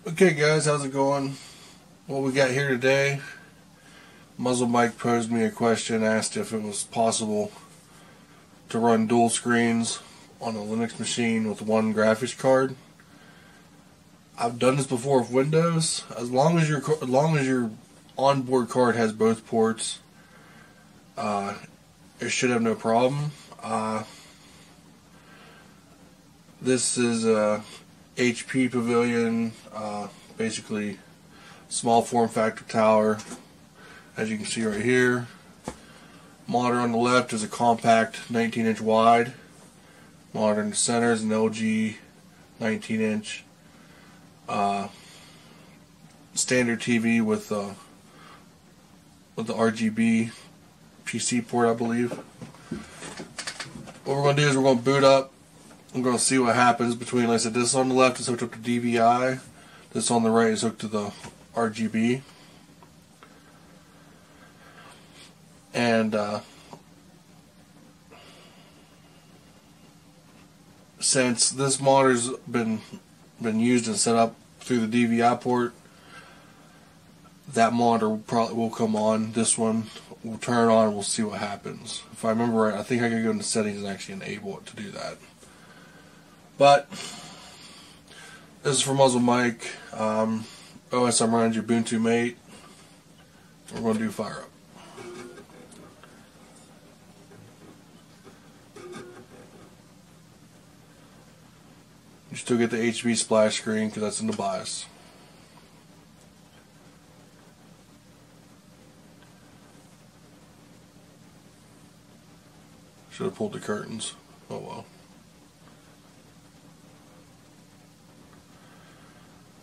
Okay guys, how's it going? What we got here today, Muzzle Mike posed me a question, asked if it was possible to run dual screens on a Linux machine with one graphics card. I've done this before with Windows. As long as your onboard card has both ports, it should have no problem. This is a HP Pavilion, basically small form factor tower, as you can see right here. Monitor on the left is a compact 19-inch wide. Monitor in the center is an LG 19-inch standard TV with the RGB PC port, I believe. What we're going to do is we're going to boot up. I'm going to see what happens between, like I said, this on the left is hooked up to DVI. This on the right is hooked to the RGB. And since this monitor's been used and set up through the DVI port, that monitor will come on. This one will turn on and we'll see what happens. If I remember right, I think I can go into settings and actually enable it to do that. But this is for Muzzle Mike. OS I'm running Ubuntu Mate. We're going to do fire up. You still get the HB splash screen because that's in the BIOS. Should have pulled the curtains. Oh well.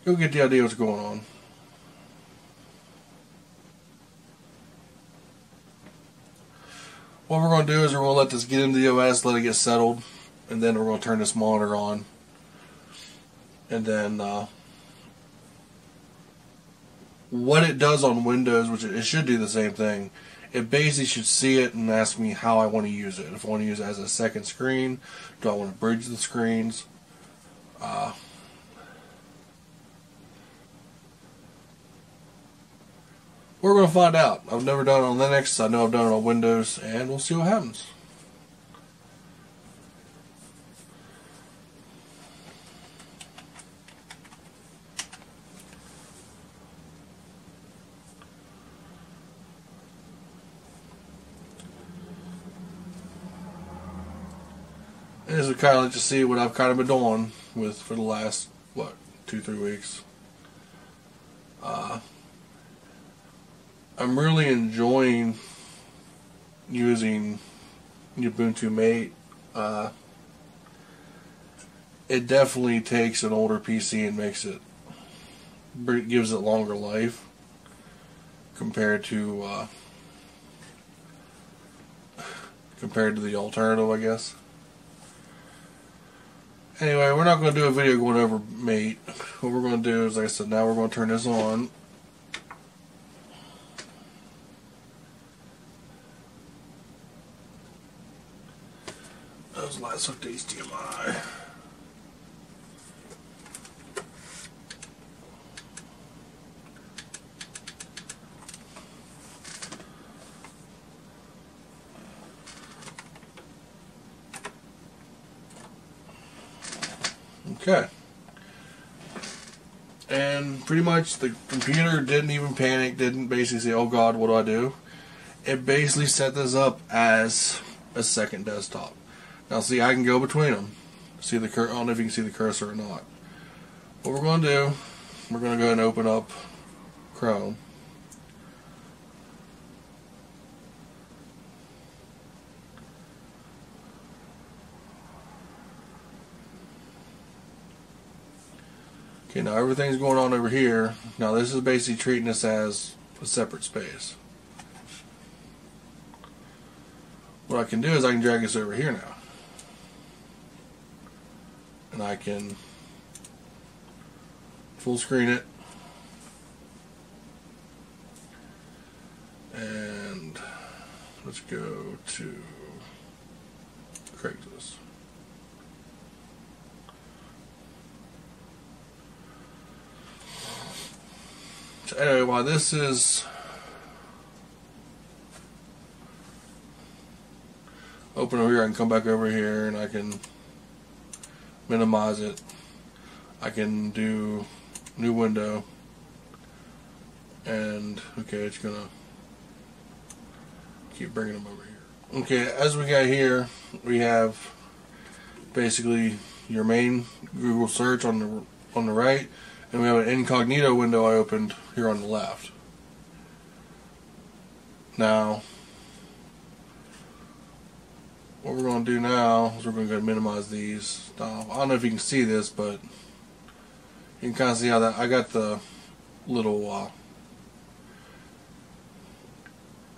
You'll get the idea what's going on. What we're going to do is we're going to let this get into the OS, let it get settled, and then we're going to turn this monitor on. And then what it does on Windows, which it should do the same thing, it basically should see it and ask me how I want to use it. If I want to use it as a second screen, do I want to bridge the screens? We're going to find out. I've never done it on Linux. I know I've done it on Windows, and we'll see what happens. And this is kind of let you see what I've kind of been doing with for the last, 2-3 weeks. I'm really enjoying using Ubuntu Mate. It definitely takes an older PC and gives it longer life compared to the alternative, I guess. Anyway, we're not going to do a video going over Mate. What we're going to do is, like I said, now we're going to turn this on. Those lights hooked to HDMI. Okay. And pretty much the computer didn't even panic, didn't basically say, oh God, what do I do? It basically set this up as a second desktop. Now see, I can go between them. See the I don't know if you can see the cursor or not. What we're going to do, we're going to go ahead and open up Chrome. Okay, now everything's going on over here. Now this is basically treating this as a separate space. What I can do is I can drag this over here now. And I can full screen it. And let's go to Craigslist. anyway, while this is open over here, I can come back over here and I can minimize it. I can do new window, and okay, it's gonna keep bringing them over here. Okay, as we got here, we have basically your main Google search on the right, and we have an incognito window I opened here on the left. Now, what we're going to do now is we're going to go minimize these. Now, I don't know if you can see this, but you can kind of see how that I got the little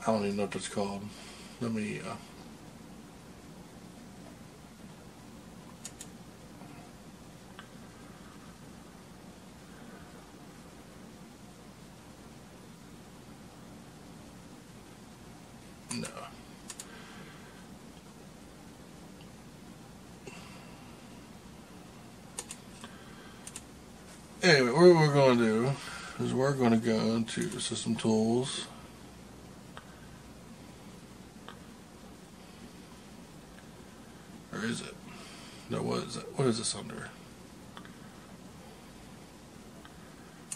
I don't even know what that's called. Let me no. Anyway, what we're going to do is we're going to go into System Tools. Or is it? No, what is it? What is this under?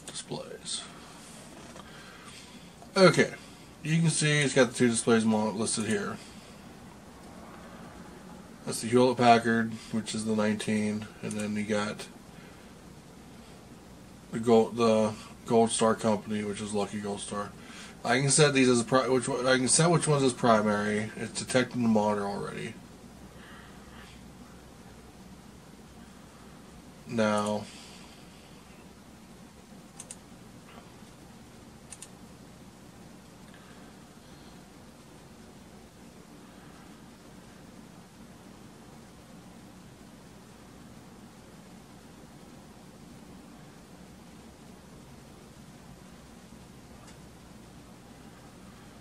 Displays. Okay, you can see it's got the two displays listed here. That's the Hewlett Packard, which is the 19, and then you got the Gold Star company, which is Lucky Gold Star. I can set these as I can set which one's as primary. It's detecting the monitor already. Now,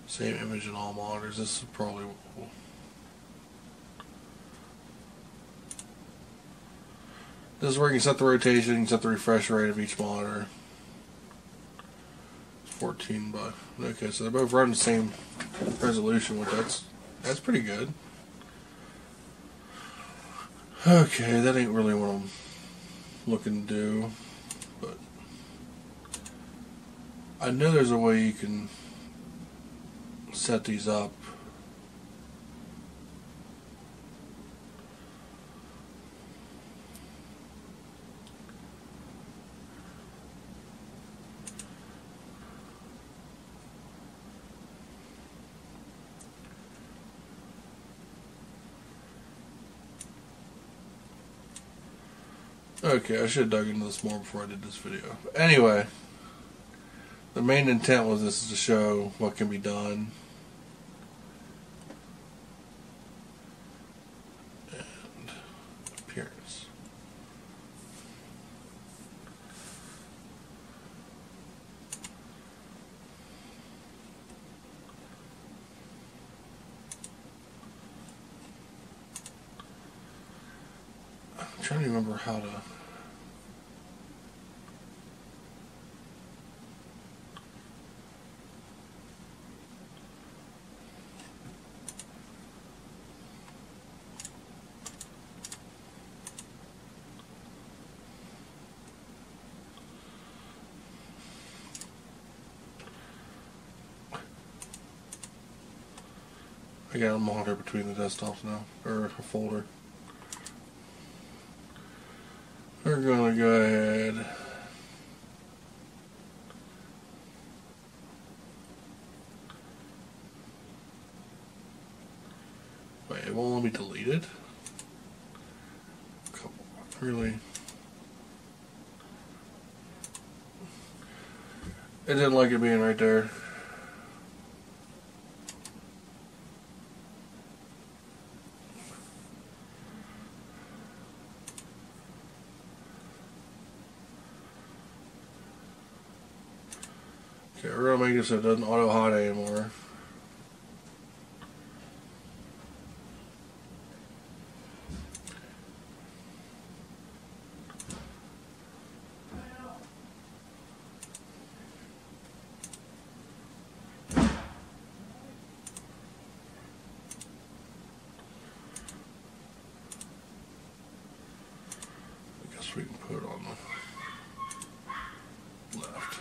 same image in all monitors. This is probably this is where you can set the rotation, you can set the refresh rate of each monitor. It's 14 by okay, so they're both running the same resolution, which that's pretty good. Okay, that ain't really what I'm looking to do, but I know there's a way you can set these up. Okay, I should have dug into this more before I did this video. Anyway, the main intent was this is to show what can be done. And appearance. I'm trying to remember how to. I got a monitor between the desktops now, or a folder. We're gonna go ahead. Wait, it won't let me delete it? Come on, really? It didn't like it being right there. Okay, we're gonna make it so it doesn't auto hide anymore. else we can put on the left.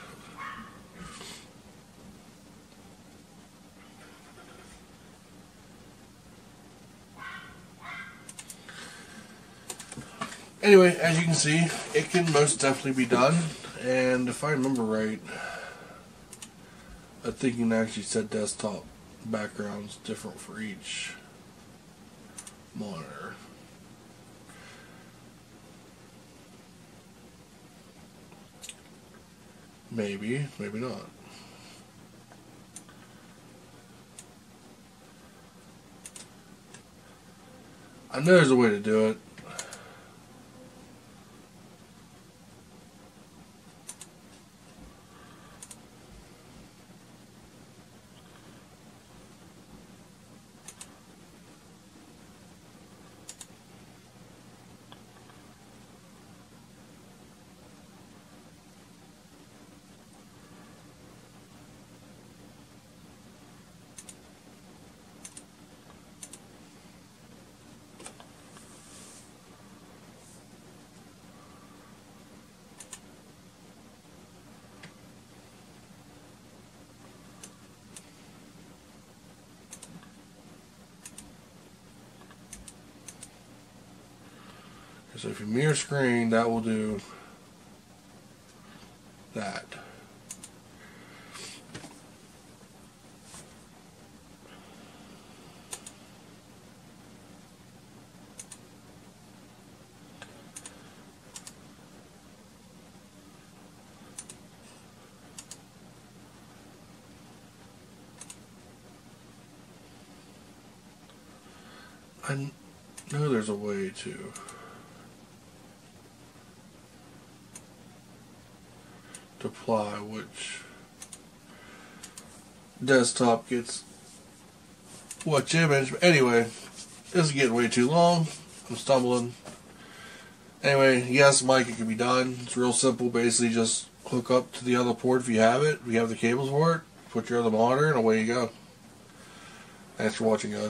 Anyway, as you can see, it can most definitely be done. And if I remember right, I think you can actually set desktop backgrounds different for each monitor. Maybe, maybe not. I know there's a way to do it. So if you mirror screen, that will do that. I know there's a way to apply which desktop gets which image. But anyway, this is getting way too long. I'm stumbling. Anyway, yes, mic, it can be done. It's real simple. Basically, just hook up to the other port if you have it. If you have the cables for it, put your other monitor, and away you go. Thanks for watching, guys.